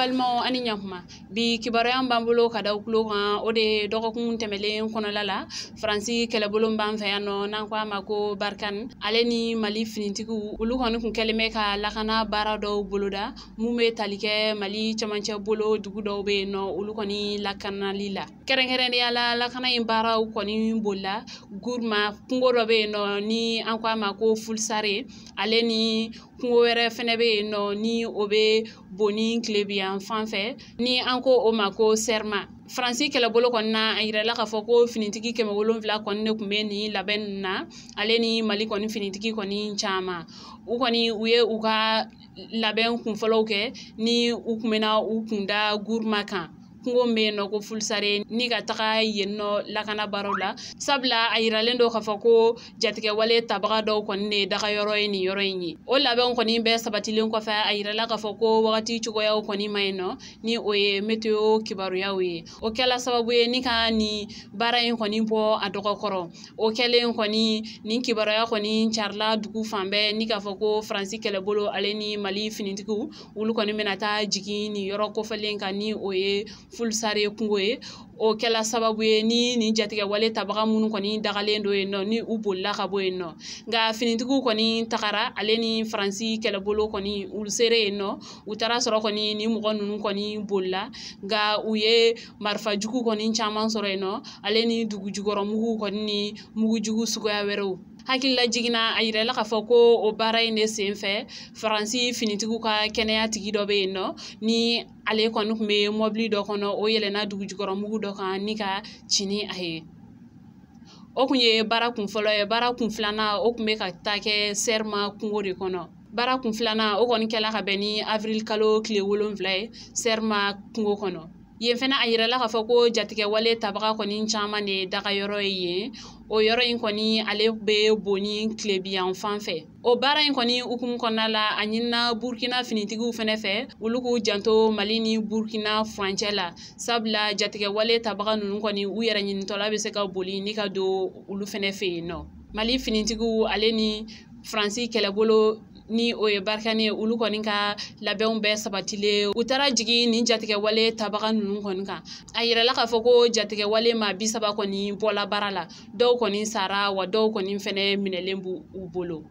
balmo ani nyakuma bi kibaroyan bambulo kada ukulo kan ode dokokun temelen konola la Fransi kelebolo mbamfe yano nankwa mako barkan aleni Mali finitigu ulu koni kun keleme ka lakana bara do boloda mume talike Mali chamanche bolo dugu do be no ulu koni lakana lila kerengere yala lakana imbara koni bolla gurma kungo do be no ni ankwa mako fulsare aleni kungo were fene be no ni obe boni klebian fanfɛ ni anko o mako serma Fransi kelebolo konna ayira la ka foko finitigi keme wolonfila konni ne kumbe ni laben na aleni Mali konni finitigi konni chama u konni uye uka laben kun folo ke ni u kumena u kunda gurma kan kungo mbe no ko fulsare ni ga taga yenno lakana barola sabla ayiralen do ka fako jatike wale tabaga do konne daga yoro ni yoro ni o laben koni be sabatilen ko fa ayirala ka fako wakati chugo ya koni mayno ni oye meteo kibaru yawe o kala sababu ye ni ka ni bara en koni bo adogo koro o kelen koni ni kibaru ya koni charla dugu fambe ni ka fako Fransi kelebolo aleni Mali finitiku ulu koni menata jigi ni yoro ko falen ka ni oye fulsare kungoye o kela sababu ye ni jatige wale tabaga munu koni dagalen do no ni u bolla ka boye no nga finitigu koni takara aleni Fransi kelebolo koni ulsere no utara soro koni ni mugo nunu koni bolla nga uye marfa jugu koni chaman soro no aleni dugu jugoro mugu koni mugu jugu sugoya wero hakilla jigina ayira la ka foko o bara ine senfe Fransi finitigu ka kenya tigi do be no ni ale konu me mobli do kono o yelena dugu jugoro mugu do kan ni ka chini ahe o kunye bara kun folo e bara kun flana o kunbe ka take serma kungore kono bara kun flana o koni kala ka beni avril kalo kle wolonvla serma kungo kono yen fena ayira la ka foko jatige wale tabaga koni chama ne daga yoro ye o yoro in koni ale be boni klebian fanfɛ o bara in koni ukum konala anyina Burkina finitigu fene fe uluku janto Mali ni Burkina frontière la sabla jatige wale tabaga nunu koni u yɛrɛ ɲini tola be se ka boli ni ka do ulu fene fe no Mali finitigu ale ni Fransi kelebolo ni oye barkane ulu koni ka labɛnw bɛɛ sabatile utara jigi ni jatige wale tabaga nunu koni kan ayira la ka foko jatige wale ma bisaba koni bola barala dɔw koni sara wa dɔw koni fene minɛlen bu u bolo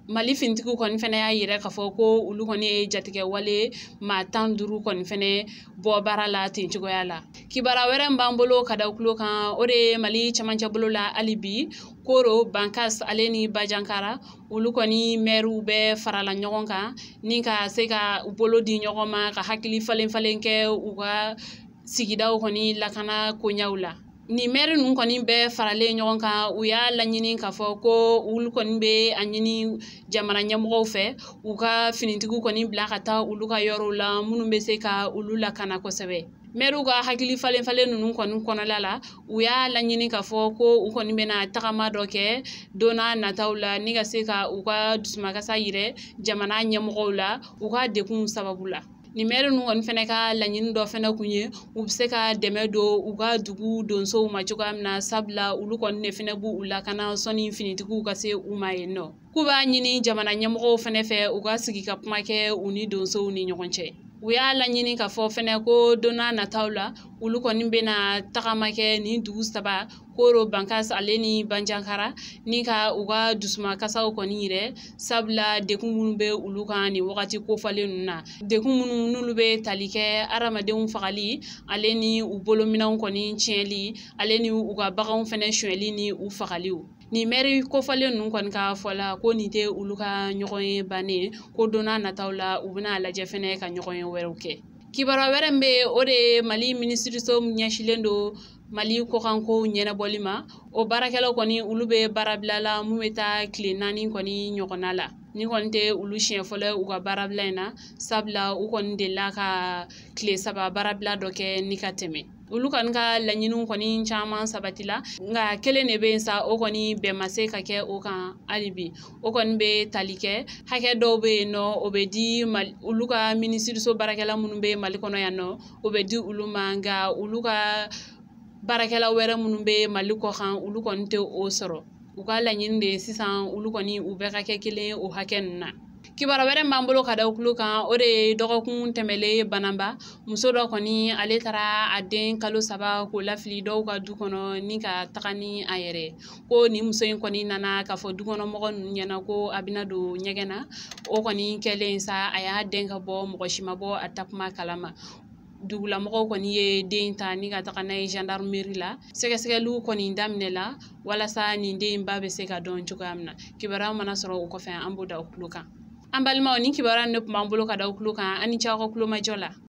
Mali finitigu koni fene ya yira ka foko ulu koni jatige wale ma 15 koni fene bo barala tin cogoya la kibara wɛrɛ m'ban bolo kada kulo kan o de Mali camancɛ bolo la alibi Koro Bankas aleni Bajankara ulu koni meru bɛ farala ɲɔgɔn kan ni ka se ka u bolo di ɲɔgɔn ma ka hakili falen falen kɛ u ka sigidaw koni lakana koɲaw la ni meri nun koni bɛ farale ɲɔgɔn kan u y'a laɲini ka fɔ ko ulu koni be a ɲini jamana ɲɛmɔgɔw fɛ u ka finitigu koni bila ka taa ulu ka yɔrɔw la minnu be se ka ulu lakana kosɛbɛ meru ka hakili falen falen nunu koni kɔnɔla la u y'a laɲini ka fɔ ko u koni bena tagama dɔ kɛ donna nataw la ni ka se ka u ka dusumakasa yire jamana ɲɛmɔgɔw la u ka dekun sababu la ni meri nu kɔni fɛnɛ ka laɲini dɔ fɛnɛ kun ye u be se ka dɛmɛ do u ka dugu donsow ma cogoya min na sabula ulu kɔni ne fɛnɛ b'u lakana sɔni finitigiw ka se u ma yen nɔ k'u b'a ɲini jamana ɲɛmɔgɔw fɛnɛ fɛ u ka sigi ka kuma kɛ u ni donsow ni ɲɔgɔn cɛ u y'a laɲini ka fɔ fɛnɛ ko donna nataw la ulu kɔni bena tagama kɛ ni dugu saba Koro Bankas ale ni Banjankara ni ka u ka dusumakasaw kɔni yɛrɛ sabula dekun minnu be ulu kan ni wagati kofalen ninnu na dekun minnu n'ulu be tali kɛ adamadenw fagali ale ni u bolominɛw kɔni tiɲɛli ale ni u ka baganw fɛnɛ suɲɛli ni u fagaliw ni meri kofalen ninnu kɔni ka fɔla ko nin tɛ ulu ka ɲɔgɔn ye bannen ko donna nataw la u bena lajɛ fɛnɛ ka ɲɔgɔn ye wɛrɛw kɛ kibaruya wɛrɛ min be o de Mali ministiriso ɲɛsilen do Mali kokanko ɲɛnabɔli ma o baarakɛlaw kɔni ulu be baarabila la mun be taa tile 4 kɔni ɲɔgɔnna la ni kɔni tɛ ulu siɲɛ fɔlɔ u ka baarabila in na sabula u kɔni delila ka tile 3 baarabila dɔ kɛ ni ka tɛmɛ ulu kɔni ka laɲiniw kɔni caman sabatila nga kelen de be sa o kɔni bɛn ma se ka kɛ o kan alibi o kɔni be tali kɛ hakɛ dɔw be yen nɔ o be di ulu ka ministiriso baarakɛla minnu be Mali kɔnɔ yan nɔ o be di ulu ma nga ulu ka baarakɛla wɛrɛ minnu be Mali kɔkan ulu kɔni tɛ o sɔrɔ u ka laɲini de sisan ulu kɔni u bɛɛ ka kɛ kelen o hakɛ ninnu na kibara wɛrɛ b'an bolo ka da kulo kan o de ye dɔgɔkun tɛmɛlen bananba muso dɔ kɔni ale taara a den kalo 3 k'o lafili dɔw ka du kɔnɔ ni ka taga ni a yɛrɛ ko ni muso in kɔni nana k'a fɔ dukɔnɔmɔgɔ ninnu ɲɛna ko a bɛna don ɲɛgɛn na o kɔni kɛlen sa a y'a den ka bɔ mɔgɔ si ma bɔ a takuma kalama dugulamɔgɔw kɔni ye den ta ni ka taga n'a ye gendarmerie la sɛgɛsɛgɛliw kɔni daminɛ la walasa nin den ba bɛ se ka dɔn cogoya min na kibaruya mana sɔrɔ o kɔfɛ an b'o da o kulo kan an balimaw ni kibaruya ne tun b'an bolo ka da o kulo kan an ni ce aw ka kulomajɔ la